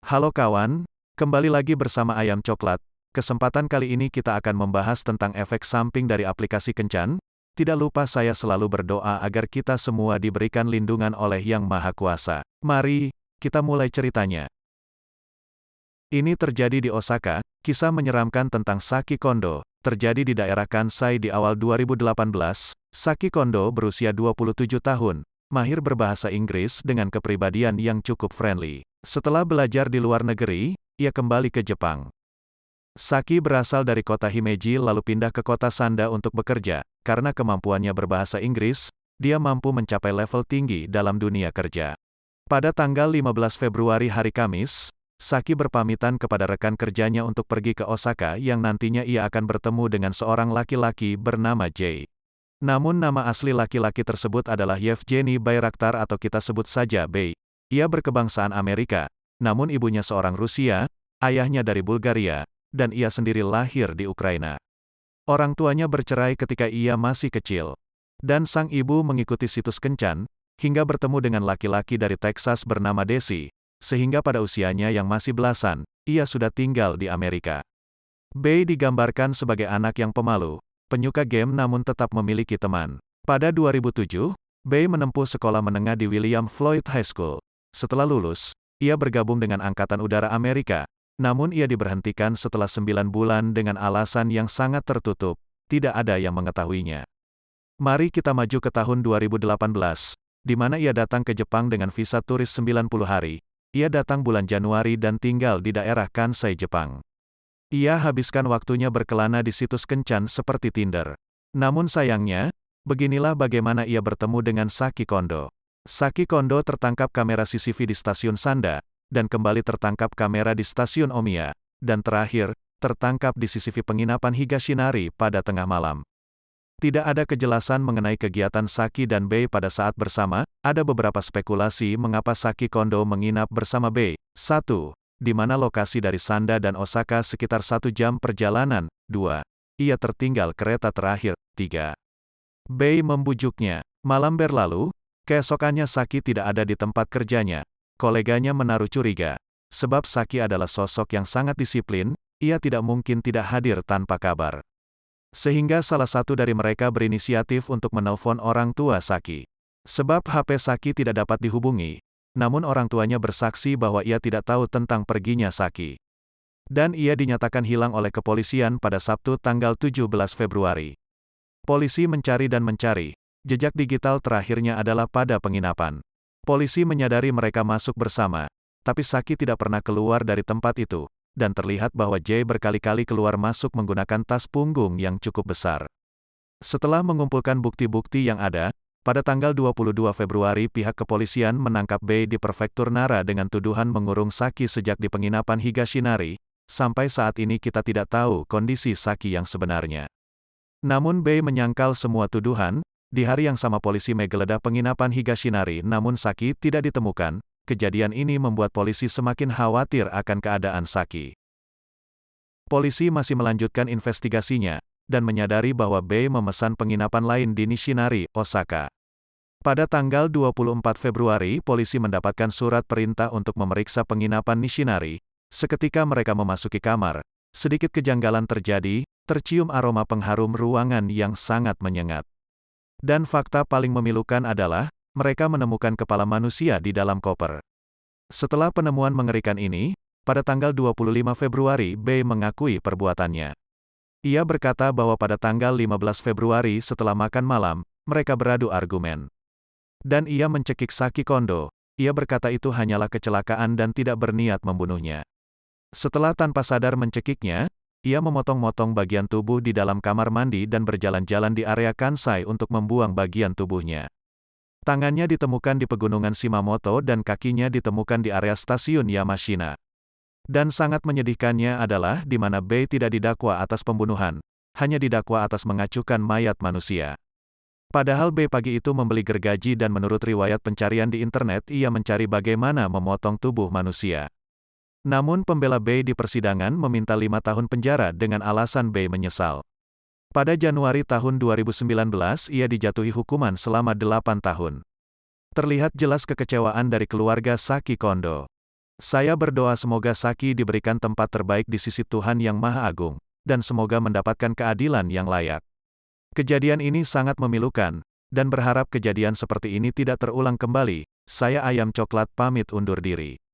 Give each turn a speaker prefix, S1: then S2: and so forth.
S1: Halo kawan, kembali lagi bersama Ayam Coklat. Kesempatan kali ini kita akan membahas tentang efek samping dari aplikasi kencan. Tidak lupa saya selalu berdoa agar kita semua diberikan lindungan oleh Yang Maha Kuasa. Mari, kita mulai ceritanya. Ini terjadi di Osaka, kisah menyeramkan tentang Saki Kondo, terjadi di daerah Kansai di awal 2018. Saki Kondo berusia 27 tahun, mahir berbahasa Inggris dengan kepribadian yang cukup friendly. Setelah belajar di luar negeri, ia kembali ke Jepang. Saki berasal dari kota Himeji lalu pindah ke kota Sanda untuk bekerja. Karena kemampuannya berbahasa Inggris, dia mampu mencapai level tinggi dalam dunia kerja. Pada tanggal 15 Februari hari Kamis, Saki berpamitan kepada rekan kerjanya untuk pergi ke Osaka yang nantinya ia akan bertemu dengan seorang laki-laki bernama Jay. Namun nama asli laki-laki tersebut adalah Yevgeny Bayraktar atau kita sebut saja Bay. Ia berkebangsaan Amerika, namun ibunya seorang Rusia, ayahnya dari Bulgaria, dan ia sendiri lahir di Ukraina. Orang tuanya bercerai ketika ia masih kecil. Dan sang ibu mengikuti situs kencan, hingga bertemu dengan laki-laki dari Texas bernama Desi, sehingga pada usianya yang masih belasan, ia sudah tinggal di Amerika. Bay digambarkan sebagai anak yang pemalu, penyuka game namun tetap memiliki teman. Pada 2007, Bay menempuh sekolah menengah di William Floyd High School. Setelah lulus, ia bergabung dengan Angkatan Udara Amerika, namun ia diberhentikan setelah 9 bulan dengan alasan yang sangat tertutup, tidak ada yang mengetahuinya. Mari kita maju ke tahun 2018, di mana ia datang ke Jepang dengan visa turis 90 hari. Ia datang bulan Januari dan tinggal di daerah Kansai, Jepang. Ia habiskan waktunya berkelana di situs kencan seperti Tinder. Namun sayangnya, beginilah bagaimana ia bertemu dengan Saki Kondo. Saki Kondo tertangkap kamera CCTV di stasiun Sanda, dan kembali tertangkap kamera di stasiun Omiya, dan terakhir, tertangkap di CCTV penginapan Higashinari pada tengah malam. Tidak ada kejelasan mengenai kegiatan Saki dan Bay pada saat bersama, ada beberapa spekulasi mengapa Saki Kondo menginap bersama Bay. 1. Di mana lokasi dari Sanda dan Osaka sekitar 1 jam perjalanan. 2. Ia tertinggal kereta terakhir. 3. Bay membujuknya. Malam berlalu, keesokannya Saki tidak ada di tempat kerjanya. Koleganya menaruh curiga. Sebab Saki adalah sosok yang sangat disiplin, ia tidak mungkin tidak hadir tanpa kabar. Sehingga salah satu dari mereka berinisiatif untuk menelpon orang tua Saki. Sebab HP Saki tidak dapat dihubungi, namun orang tuanya bersaksi bahwa ia tidak tahu tentang perginya Saki. Dan ia dinyatakan hilang oleh kepolisian pada Sabtu tanggal 17 Februari. Polisi mencari dan mencari. Jejak digital terakhirnya adalah pada penginapan. Polisi menyadari mereka masuk bersama, tapi Saki tidak pernah keluar dari tempat itu, dan terlihat bahwa Jay berkali-kali keluar masuk menggunakan tas punggung yang cukup besar. Setelah mengumpulkan bukti-bukti yang ada, pada tanggal 22 Februari pihak kepolisian menangkap Bay di Prefektur Nara dengan tuduhan mengurung Saki sejak di penginapan Higashinari. Sampai saat ini kita tidak tahu kondisi Saki yang sebenarnya. Namun Bay menyangkal semua tuduhan. Di hari yang sama polisi menggeledah penginapan Higashinari namun Saki tidak ditemukan. Kejadian ini membuat polisi semakin khawatir akan keadaan Saki. Polisi masih melanjutkan investigasinya, dan menyadari bahwa Bay memesan penginapan lain di Nishinari, Osaka. Pada tanggal 24 Februari polisi mendapatkan surat perintah untuk memeriksa penginapan Nishinari. Seketika mereka memasuki kamar, sedikit kejanggalan terjadi, tercium aroma pengharum ruangan yang sangat menyengat. Dan fakta paling memilukan adalah, mereka menemukan kepala manusia di dalam koper. Setelah penemuan mengerikan ini, pada tanggal 25 Februari Bay mengakui perbuatannya. Ia berkata bahwa pada tanggal 15 Februari setelah makan malam, mereka beradu argumen. Dan ia mencekik Saki Kondo. Ia berkata itu hanyalah kecelakaan dan tidak berniat membunuhnya. Setelah tanpa sadar mencekiknya, ia memotong-motong bagian tubuh di dalam kamar mandi dan berjalan-jalan di area Kansai untuk membuang bagian tubuhnya. Tangannya ditemukan di pegunungan Shimamoto dan kakinya ditemukan di area stasiun Yamashina. Dan sangat menyedihkannya adalah di mana Bay tidak didakwa atas pembunuhan, hanya didakwa atas mengacuhkan mayat manusia. Padahal Bay pagi itu membeli gergaji dan menurut riwayat pencarian di internet ia mencari bagaimana memotong tubuh manusia. Namun pembela Bay di persidangan meminta 5 tahun penjara dengan alasan Bay menyesal. Pada Januari tahun 2019 ia dijatuhi hukuman selama 8 tahun. Terlihat jelas kekecewaan dari keluarga Saki Kondo. Saya berdoa semoga Saki diberikan tempat terbaik di sisi Tuhan Yang Maha Agung, dan semoga mendapatkan keadilan yang layak. Kejadian ini sangat memilukan, dan berharap kejadian seperti ini tidak terulang kembali. Saya Ayam Coklat pamit undur diri.